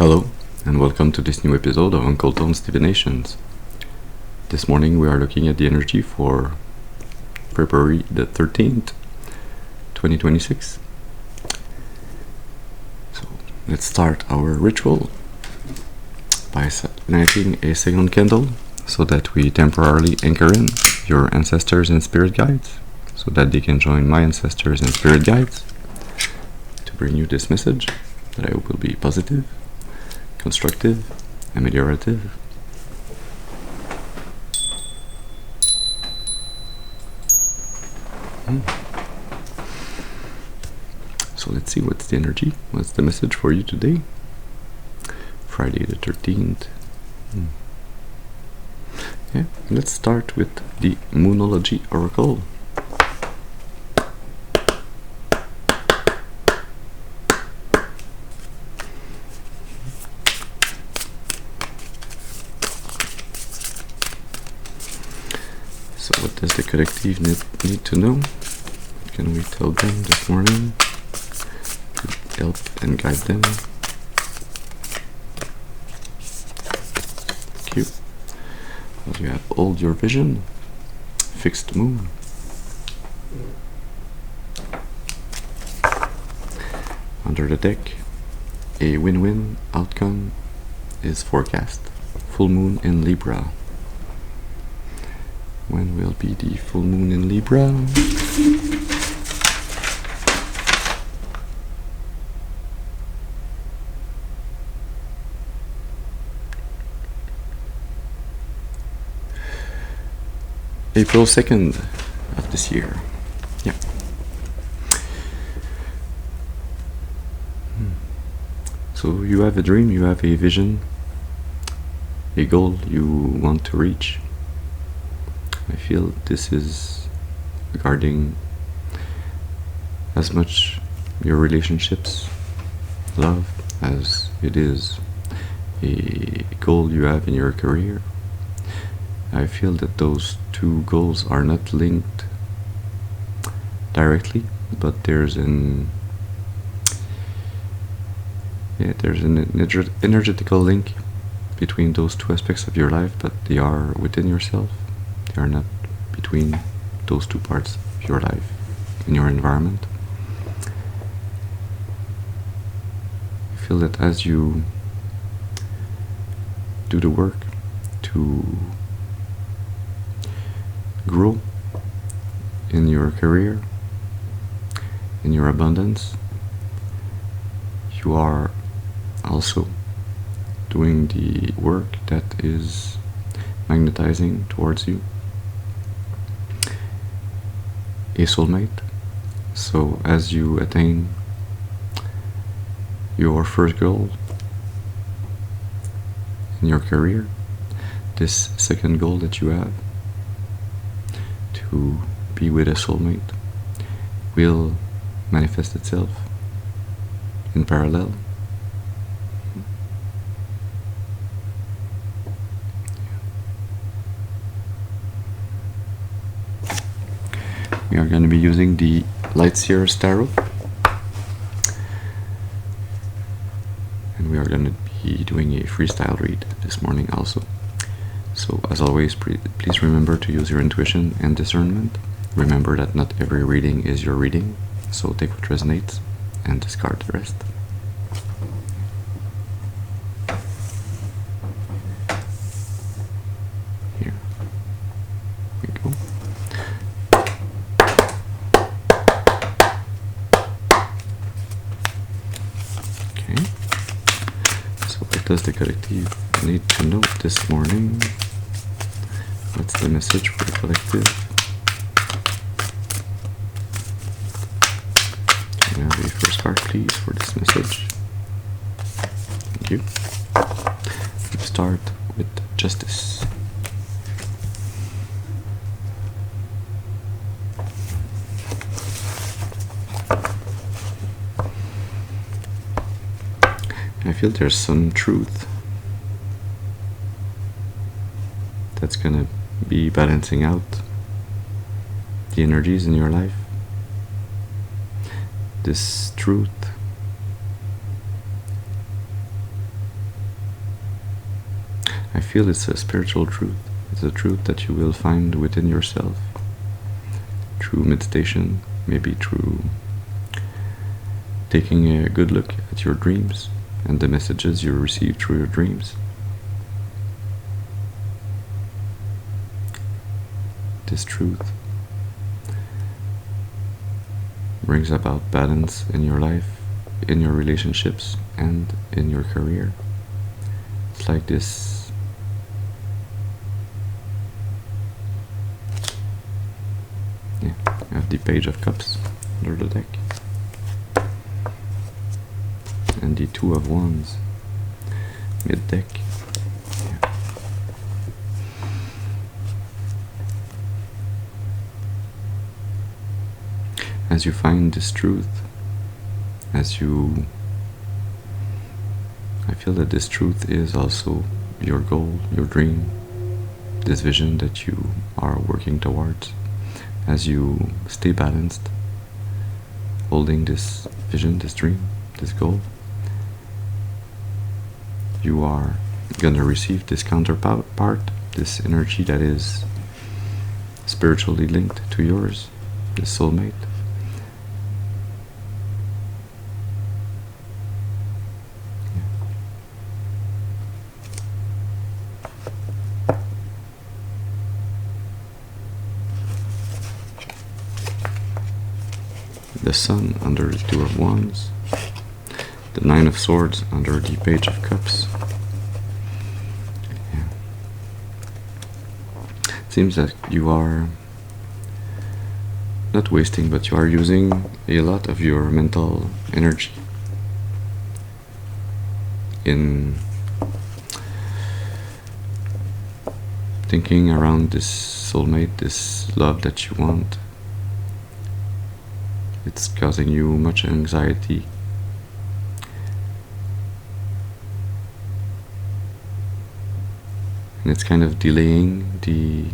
Hello, and welcome to this new episode of Uncle Tom's Divinations. This morning we are looking at the energy for February the 13th, 2026. So let's start our ritual by lighting a second candle so that we temporarily anchor in your ancestors and spirit guides so that they can join my ancestors and spirit guides to bring you this message that I hope will be positive, constructive, ameliorative. So let's see what's the energy, what's the message for you today, Friday the 13th. Yeah, let's start with the Moonology Oracle. So what does the collective need to know? Can we tell them this morning to help and guide them? Thank you. Well, you have hold your vision, fixed moon. Under the deck, a win-win outcome is forecast. Full moon in Libra. When will be the full moon in Libra? April 2nd of this year. Yeah. So you have a dream, you have a vision, a goal you want to reach. I feel this is regarding as much your relationships, love, as it is a goal you have in your career. I feel that those two goals are not linked directly, but there's an energetical link between those two aspects of your life, but they are within yourself. They are not between those two parts of your life in your environment. I feel that as you do the work to grow in your career, in your abundance, you are also doing the work that is magnetizing towards you a soulmate. So as you attain your first goal in your career, this second goal that you have to be with a soulmate will manifest itself in parallel. We are going to be using the LightSeer tarot, and we are going to be doing a freestyle read this morning also. So as always, please remember to use your intuition and discernment. Remember that not every reading is your reading, so take what resonates and discard the rest. Here we go. Okay, so what does the collective need to know this morning? What's the message for the collective? Can I have a first card, please, for this message? Thank you. Let's start with justice. I feel there's some truth that's gonna be balancing out the energies in your life. This truth I feel it's a spiritual truth. It's a truth that you will find within yourself through meditation, maybe through taking a good look at your dreams and the messages you receive through your dreams. This truth brings about balance in your life, in your relationships, and in your career. It's like this I have the Page of Cups under the deck and the Two of Wands mid deck. As you find this truth, I feel that this truth is also your goal, your dream, this vision that you are working towards. As you stay balanced, holding this vision, this dream, this goal, you are gonna receive this counterpart, this energy that is spiritually linked to yours, this soulmate. The Sun under the Two of Wands, the Nine of Swords under the Page of Cups. Yeah. It seems that you are not wasting, but you are using a lot of your mental energy in thinking around this soulmate, this love that you want. It's causing you much anxiety. And it's kind of delaying the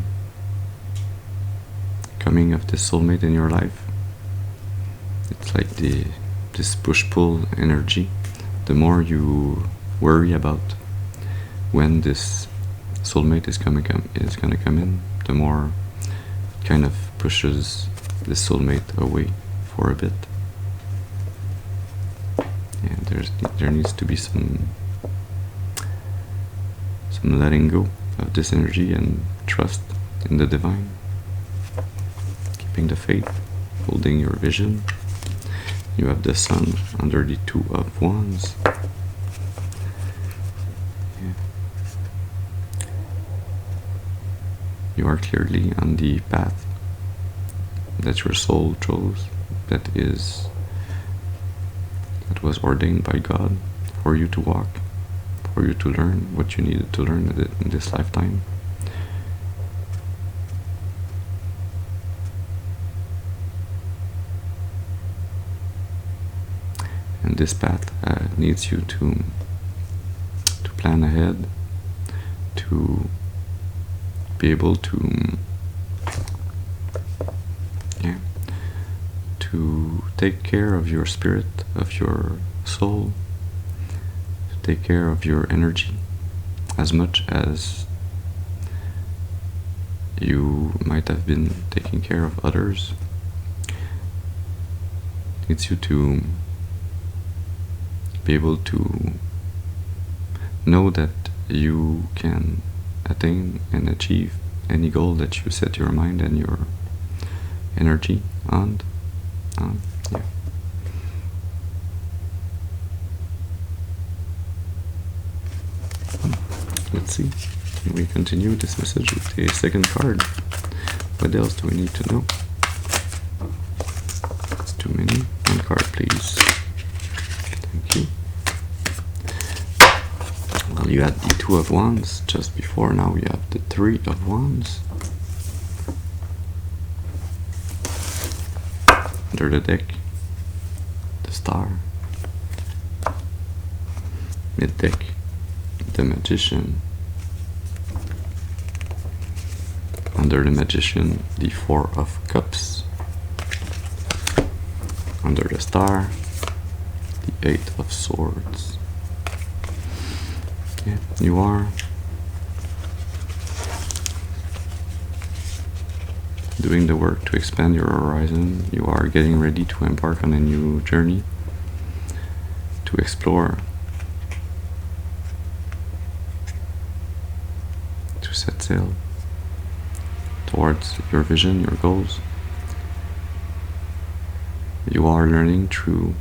coming of this soulmate in your life. It's like this push-pull energy. The more you worry about when this soulmate is gonna come in, the more it kind of pushes this soulmate away for a bit. Yeah, there needs to be some letting go of this energy and trust in the divine, keeping the faith, holding your vision. You have the Sun under the Two of Wands. Yeah. You are clearly on the path that your soul chose, that was ordained by God for you to walk, for you to learn what you needed to learn in this lifetime. And this path needs you to plan ahead, to be able to to take care of your spirit, of your soul, to take care of your energy as much as you might have been taking care of others. It needs you to be able to know that you can attain and achieve any goal that you set your mind and your energy on. Yeah. Let's see. Can we continue this message with the second card? What else do we need to know? It's too many. One card, please. Thank you. Well, you had the Two of Wands just before. Now you have the Three of Wands. Under the deck, the Star. Mid deck, the Magician. Under the Magician, the Four of Cups. Under the Star, the Eight of Swords. Yeah, you are doing the work to expand your horizon. You are getting ready to embark on a new journey, to explore, to set sail towards your vision, your goals. You are learning through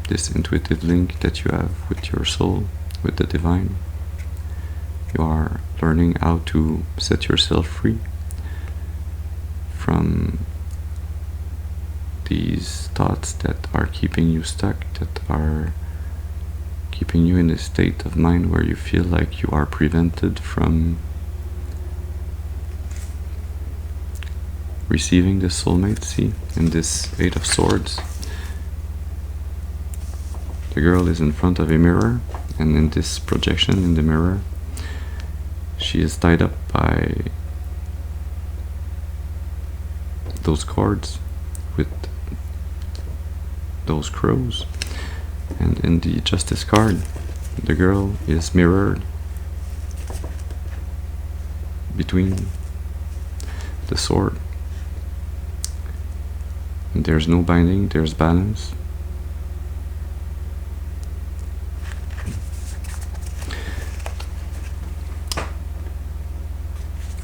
this intuitive link that you have with your soul, with the divine. You are learning how to set yourself free from these thoughts that are keeping you stuck, that are keeping you in a state of mind where you feel like you are prevented from receiving the soulmate. See, in this Eight of Swords, the girl is in front of a mirror, and in this projection in the mirror, she is tied up by those cords with those crows. And in the Justice card, the girl is mirrored between the sword. And there's no binding, there's balance.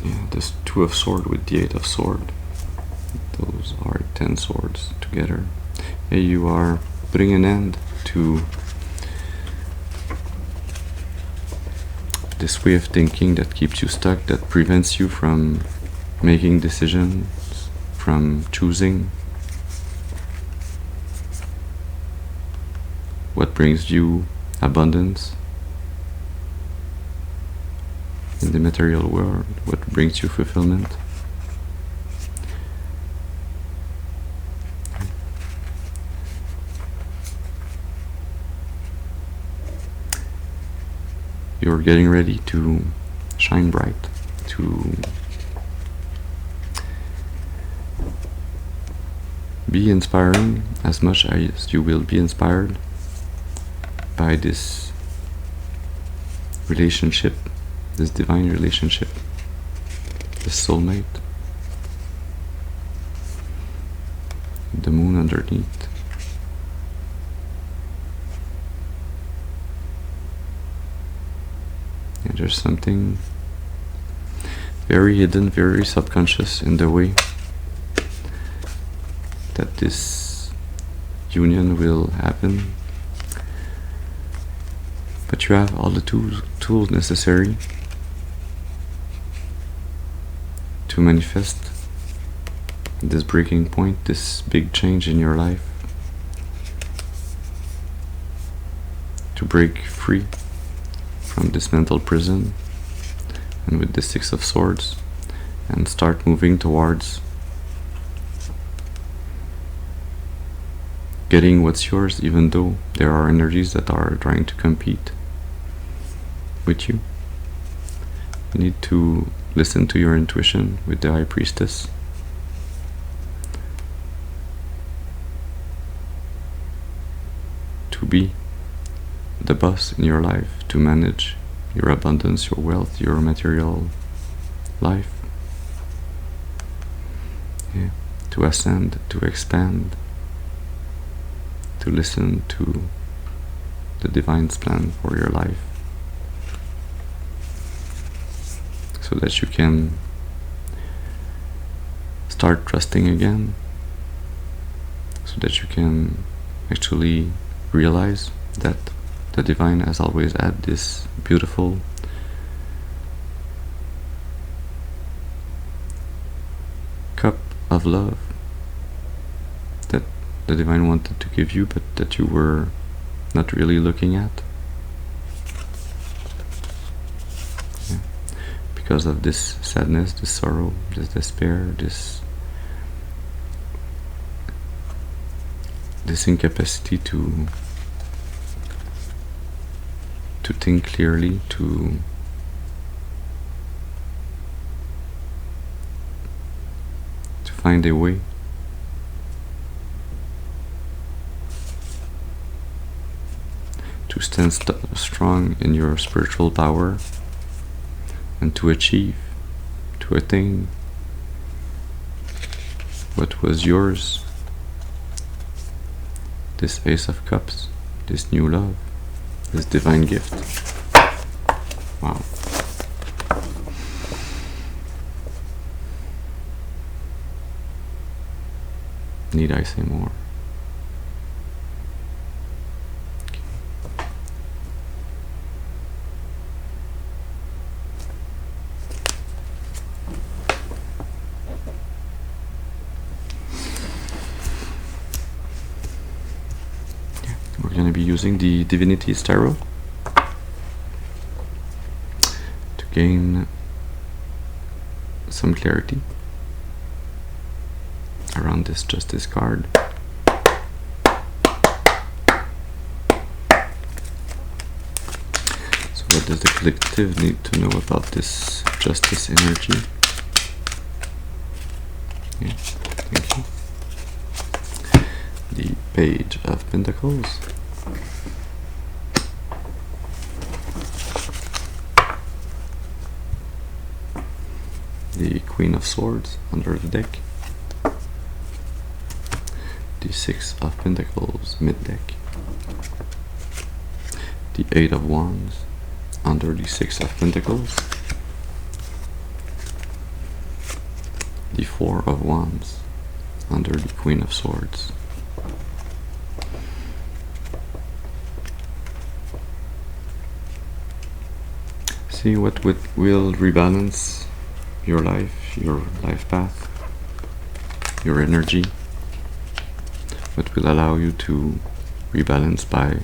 Yeah, this Two of Sword with the Eight of Sword. Those are 10 swords together. And you are putting an end to this way of thinking that keeps you stuck, that prevents you from making decisions, from choosing what brings you abundance in the material world, what brings you fulfillment. You're getting ready to shine bright, to be inspiring as much as you will be inspired by this relationship, this divine relationship, this soulmate, the moon underneath. And there's something very hidden, very subconscious in the way that this union will happen. But you have all the tools necessary to manifest this breaking point, this big change in your life, to break free from this mental prison, and with the Six of Swords, and start moving towards getting what's yours, even though there are energies that are trying to compete with you. You need to listen to your intuition with the High Priestess. To be the boss in your life, to manage your abundance, your wealth, your material life. Yeah. To ascend, to expand, to listen to the divine's plan for your life, so that you can start trusting again, so that you can actually realize that the divine has always had this beautiful cup of love that the divine wanted to give you, but that you were not really looking at. Yeah. Because of this sadness, this sorrow, this despair, this incapacity to think clearly, to find a way to stand strong in your spiritual power, and to achieve, to attain what was yours, this Ace of Cups, this new love, this divine gift. Wow. Need I say more? We're going to be using the Divinity Tarot to gain some clarity around this Justice card. So what does the collective need to know about this Justice energy? Yeah, thank you. The Page of Pentacles. The Queen of Swords under the deck. The Six of Pentacles mid-deck. The Eight of Wands under the Six of Pentacles. The Four of Wands under the Queen of Swords. See what will rebalance your life path, your energy. What will allow you to rebalance by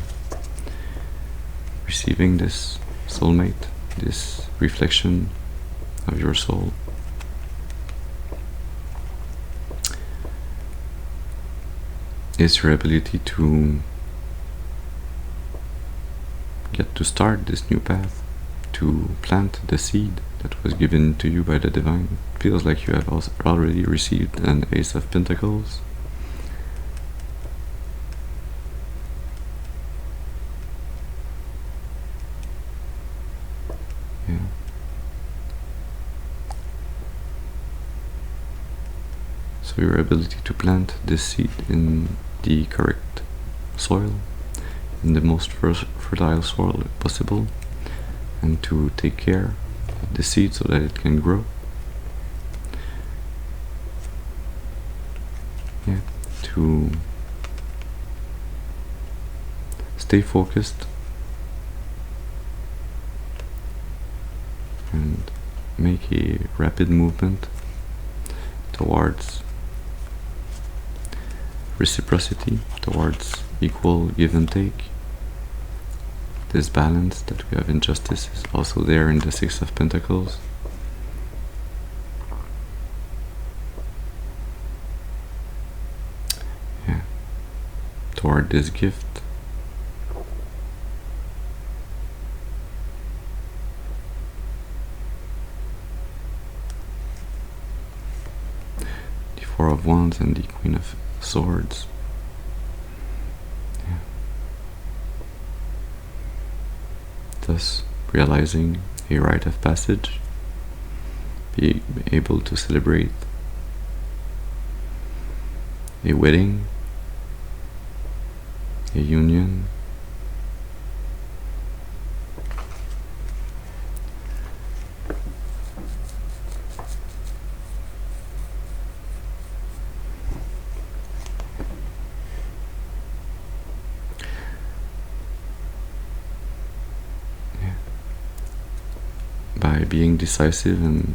receiving this soulmate, this reflection of your soul. Is your ability to get to start this new path, to plant the seed that was given to you by the divine. It feels like you have already received an Ace of Pentacles. Yeah. So your ability to plant this seed in the correct soil, in the most fertile soil possible, and to take care of the seed so that it can grow. Yeah, to stay focused and make a rapid movement towards reciprocity, towards equal give and take. This balance that we have in Justice is also there in the Six of Pentacles. Yeah, toward this gift. The Four of Wands and the Queen of Swords. Thus realizing a rite of passage, being able to celebrate a wedding, a union, by being decisive and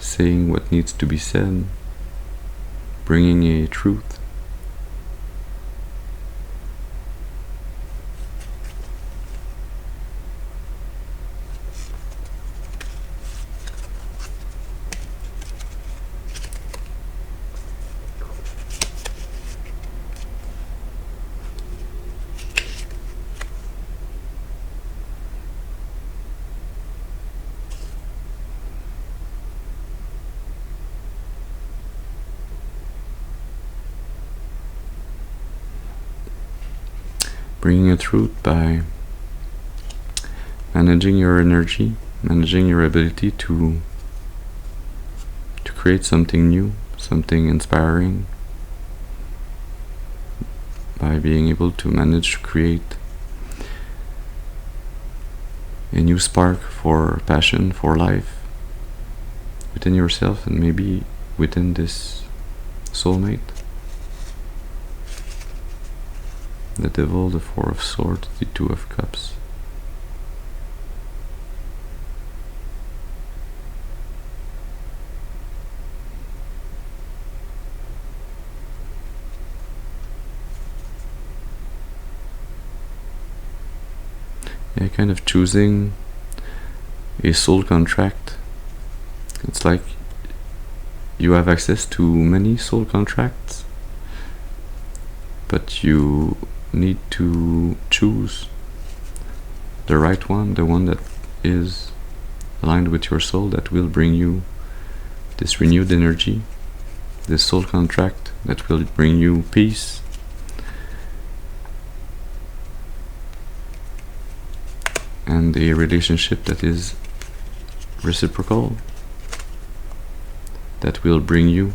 saying what needs to be said, bringing a truth. Bringing a truth by managing your energy, managing your ability to create something new, something inspiring, by being able to manage to create a new spark for passion, for life within yourself, and maybe within this soulmate. The Devil, the Four of Swords, the Two of Cups. Yeah, kind of choosing a soul contract. It's like you have access to many soul contracts, but you need to choose the right one, the one that is aligned with your soul, that will bring you this renewed energy, this soul contract that will bring you peace, and a relationship that is reciprocal, that will bring you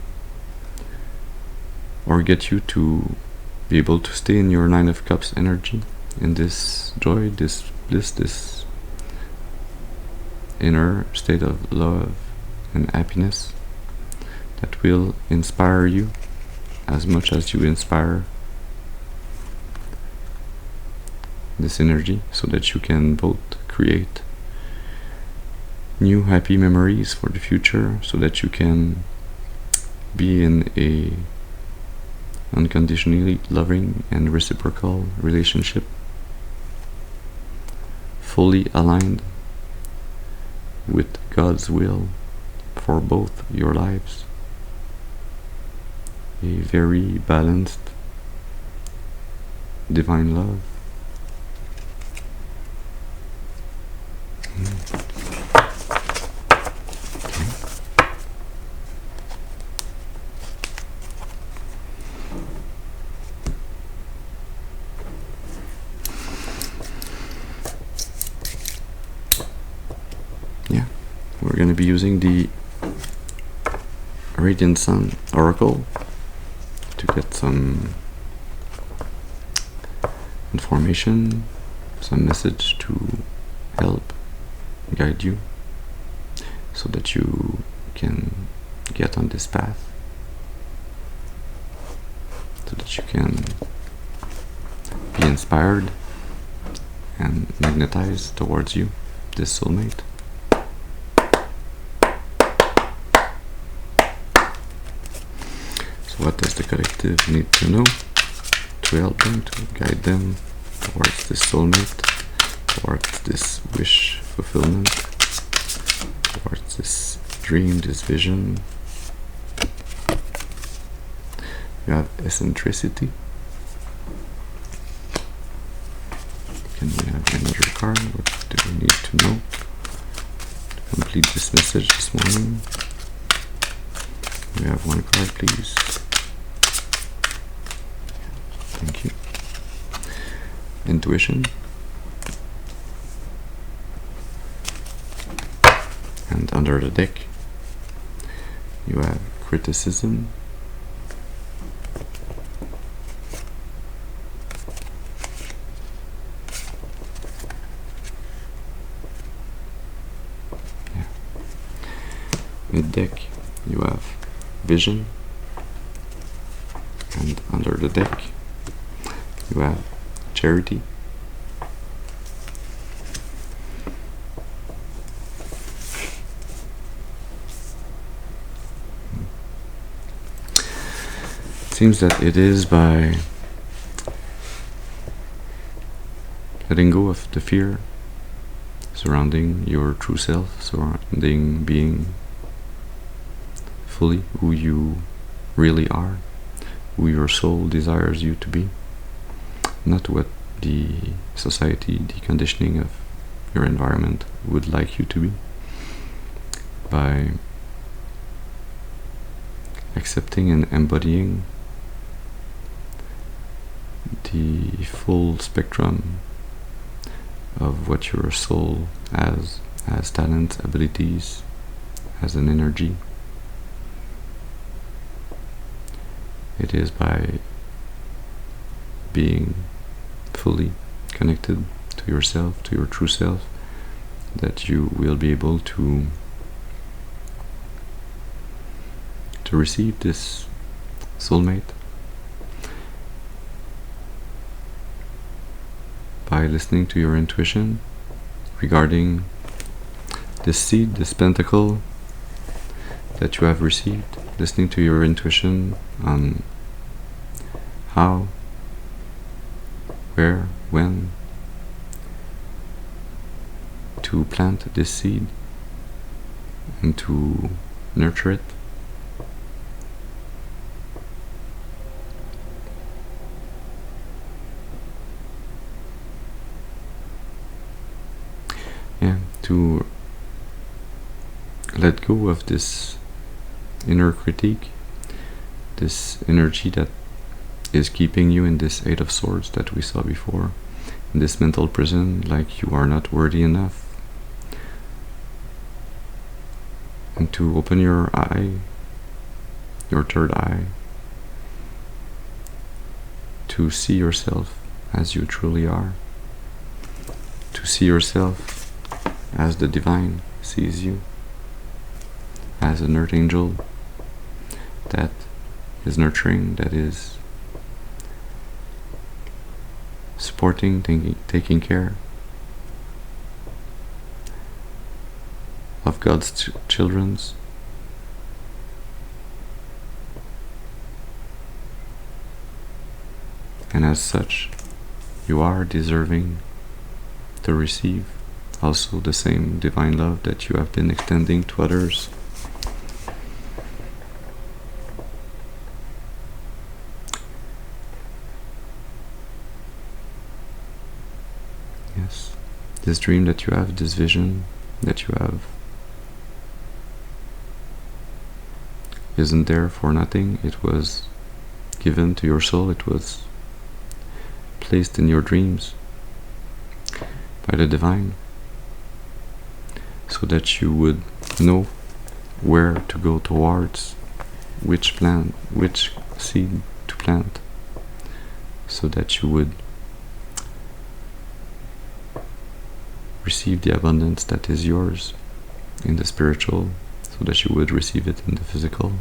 or get you to be able to stay in your Nine of Cups energy, in this joy, this bliss, this inner state of love and happiness that will inspire you as much as you inspire this energy, so that you can both create new happy memories for the future, so that you can be in a unconditionally loving and reciprocal relationship, fully aligned with God's will for both your lives. A very balanced divine love. Yeah, we're going to be using the Radiant Sun Oracle to get some information, some message to help guide you, so that you can get on this path, so that you can be inspired and magnetized towards you, this soulmate. So what does the collective need to know to help them, to guide them towards this soulmate, towards this wish fulfillment, towards this dream, this vision? You have eccentricity. Can we have another card? What do we need to know to complete this message this morning? We have one card, please. Thank you. Intuition. And under the deck, you have criticism. Yeah. Mid deck, you have vision. And under the deck, you have charity. It seems that it is by letting go of the fear surrounding your true self, surrounding being fully who you really are, who your soul desires you to be, not what the society, the conditioning of your environment would like you to be. By accepting and embodying the full spectrum of what your soul has talents, abilities, has an energy. It is by being fully connected to yourself, to your true self, that you will be able to receive this soulmate. By listening to your intuition regarding this seed, this pentacle that you have received, listening to your intuition on how, where, when to plant this seed and to nurture it. Yeah, to let go of this inner critique, this energy that is keeping you in this Eight of Swords that we saw before, in this mental prison, like you are not worthy enough. And to open your eye, your third eye, to see yourself as you truly are, to see yourself as the divine sees you, as an earth angel that is nurturing, that is supporting, taking care of God's children's. And as such, you are deserving to receive also the same divine love that you have been extending to others. Yes, this dream that you have, this vision that you have, isn't there for nothing. It was given to your soul, it was placed in your dreams by the divine, so that you would know where to go towards, which seed to plant, so that you would receive the abundance that is yours in the spiritual, so that you would receive it in the physical.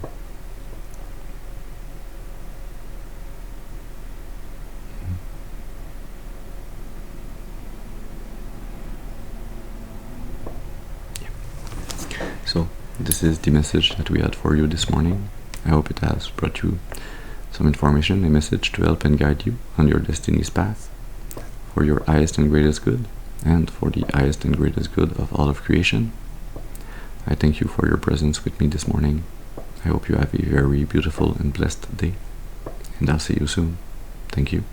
So this is the message that we had for you this morning. I hope it has brought you some information, a message to help and guide you on your destiny's path for your highest and greatest good, and for the highest and greatest good of all of creation. I thank you for your presence with me this morning. I hope you have a very beautiful and blessed day, and I'll see you soon. Thank you.